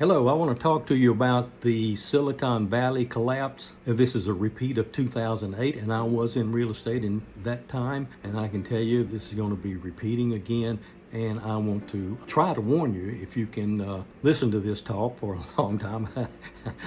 Hello, I want to talk to you about the Silicon Valley collapse. This is a repeat of 2008, and I was in real estate in that time, and I can tell you this is going to be repeating again. And I want to try to warn you, if you can listen to this talk for a long time.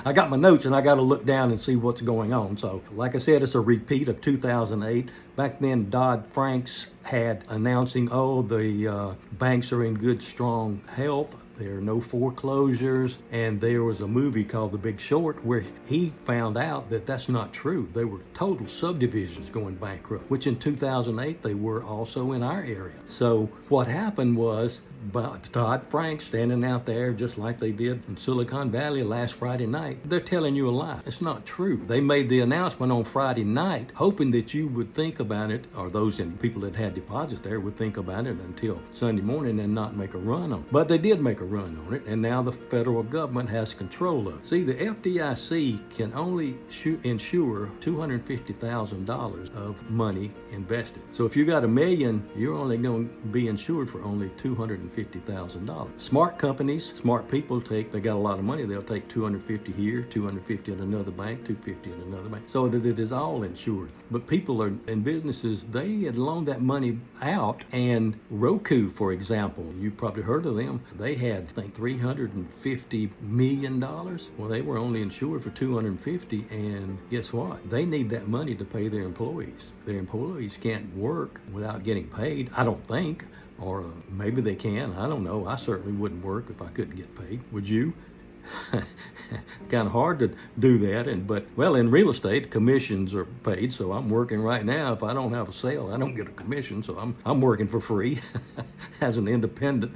I got my notes and I got to look down and see what's going on. So like I said, it's a repeat of 2008. Back then, Dodd-Frank's had announcing, the banks are in good, strong health. There are no foreclosures. And there was a movie called The Big Short where he found out that that's not true. There were total subdivisions going bankrupt, which in 2008, they were also in our area. So what happened was Dodd-Frank standing out there just like they did in Silicon Valley last Friday night. They're telling you a lie. It's not true. They made the announcement on Friday night hoping that you would think about it, or those people that had deposits there would think about it until Sunday morning and not make a run on it. But they did make a run on it, and now the federal government has control of it. See, the FDIC can only insure $250,000 of money invested. So if you got $1 million, you're only going to be insured for only $250,000. Smart companies, smart people they got a lot of money, they'll take $250 here, $250 at another bank, $250 at another bank, so that it is all insured. But people are in businesses, they had loaned that money out, and Roku, for example, you probably heard of them, they had, I think, $350 million. Well, they were only insured for $250, and guess what? They need that money to pay their employees. Their employees can't work without getting paid, I don't think. Or maybe they can. I don't know. I certainly wouldn't work if I couldn't get paid. Would you? Kind of hard to do that. But in real estate, commissions are paid. So I'm working right now. If I don't have a sale, I don't get a commission. So I'm working for free as an independent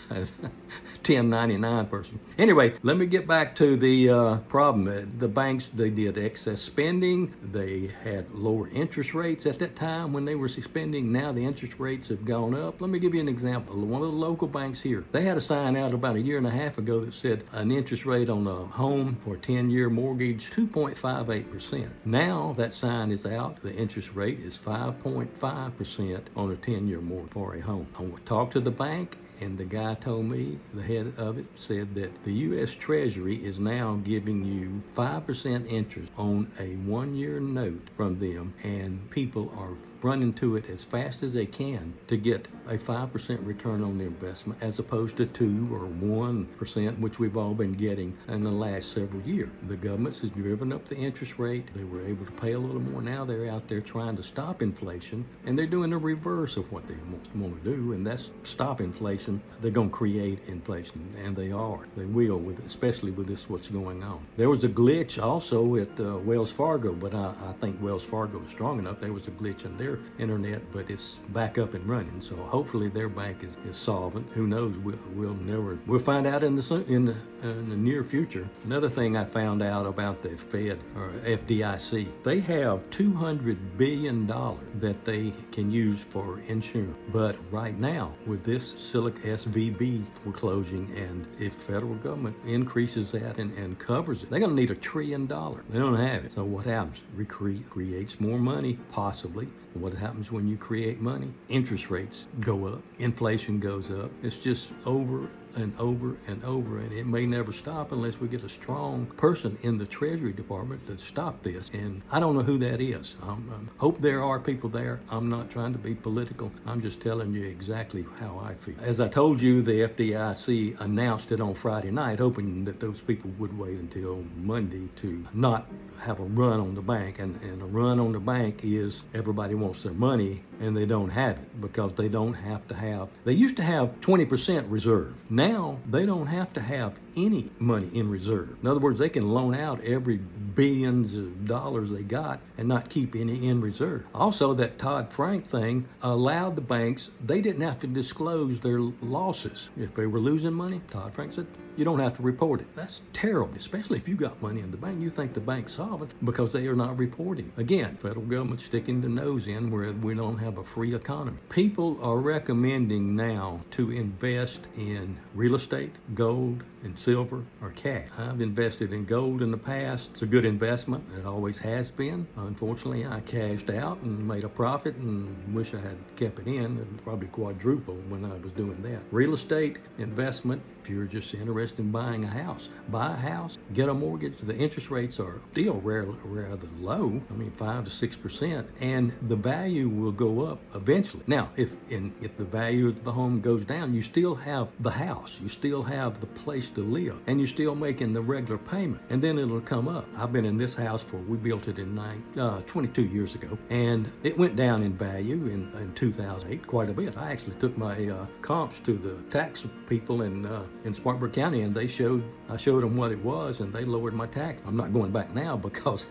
1099 person. Anyway, let me get back to the problem. The banks, they did excess spending. They had lower interest rates at that time when they were spending. Now the interest rates have gone up. Let me give you an example. One of the local banks here, they had a sign out about 1.5 years ago that said an interest rate on a home for a 10-year mortgage, 2.58%. Now that sign is out. The interest rate is 5.5% on a 10-year mortgage for a home. I talked to the bank, and the guy told me, the head of it said that the U.S. Treasury is now giving you 5% interest on a 1-year note from them, and people are running to it as fast as they can to get a 5% return on their investment, as opposed to 2 or 1%, which we've all been getting in the last several years. The government has driven up the interest rate. They were able to pay a little more. Now they're out there trying to stop inflation, and they're doing the reverse of what they want to do, and that's stop inflation. They're going to create inflation, and they are. They will, especially with this what's going on. There was a glitch also at Wells Fargo, but I think Wells Fargo is strong enough. There was a glitch in their internet, but it's back up and running. So hopefully their bank is solvent. Who knows? We'll find out in the near future. Another thing I found out about the Fed or FDIC, they have $200 billion that they can use for insurance. But right now, with this SVB foreclosing, and if federal government increases that and covers it, they're going to need $1 trillion. They don't have it. So what happens? Creates more money, possibly. What happens when you create money? Interest rates go up, inflation goes up. It's just over and over and over, and it may never stop unless we get a strong person in the Treasury Department to stop this. And I don't know who that is. I hope there are people there. I'm not trying to be political. I'm just telling you exactly how I feel. As I told you, the FDIC announced it on Friday night, hoping that those people would wait until Monday to not have a run on the bank. And a run on the bank is everybody wants their money, and they don't have it because they don't have to have. They used to have 20% reserve. Now they don't have to have any money in reserve. In other words, they can loan out every billions of dollars they got and not keep any in reserve. Also, that Dodd-Frank thing allowed the banks, they didn't have to disclose their losses. If they were losing money, Dodd-Frank said, you don't have to report it. That's terrible, especially if you got money in the bank. You think the bank's solvent because they are not reporting. Again, federal government sticking the nose in where we don't have a free economy. People are recommending now to invest in real estate, gold, and silver, or cash. I've invested in gold in the past. It's a good good investment. It always has been. Unfortunately, I cashed out and made a profit and wish I had kept it in and probably quadrupled when I was doing that. Real estate investment, if you're just interested in buying a house, buy a house, get a mortgage. The interest rates are still rather low. I mean, 5 to 6%, and the value will go up eventually. Now, if the value of the home goes down, you still have the house, you still have the place to live, and you're still making the regular payment, and then it'll come up. I've been in this house we built it in 22 years ago, and it went down in value in 2008 quite a bit. I actually took my comps to the tax people in Spartanburg County, and I showed them what it was, and they lowered my tax. I'm not going back now because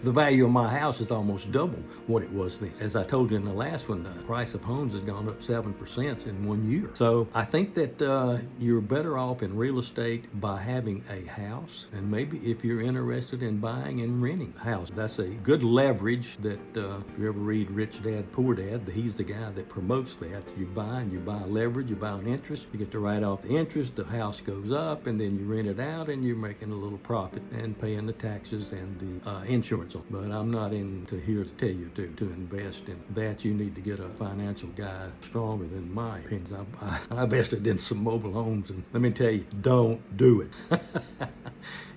the value of my house is almost double what it was then. As I told you in the last one, the price of homes has gone up 7% in 1 year. So I think that you're better off in real estate by having a house, and maybe if you're interested in buying and renting a house, that's a good leverage that if you ever read Rich Dad, Poor Dad, he's the guy that promotes that. You buy leverage, you buy an interest, you get to write off the interest, the house goes up, and then you rent it out and you're making a little profit and paying the taxes and the insurance on. But I'm not here to tell you to invest in that. You need to get a financial guy stronger than my opinions. I invested in some mobile homes, and let me tell you, don't do it.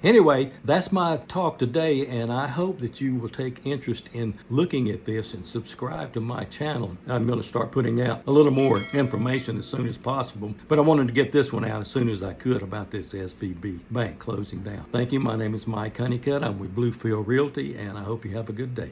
Anyway, that's my talk today, and I hope that you will take interest in looking at this and subscribe to my channel. I'm going to start putting out a little more information as soon as possible, but I wanted to get this one out as soon as I could about this SVB Bank closing down. Thank you. My name is Mike Honeycutt. I'm with Bluefield Realty, and I hope you have a good day.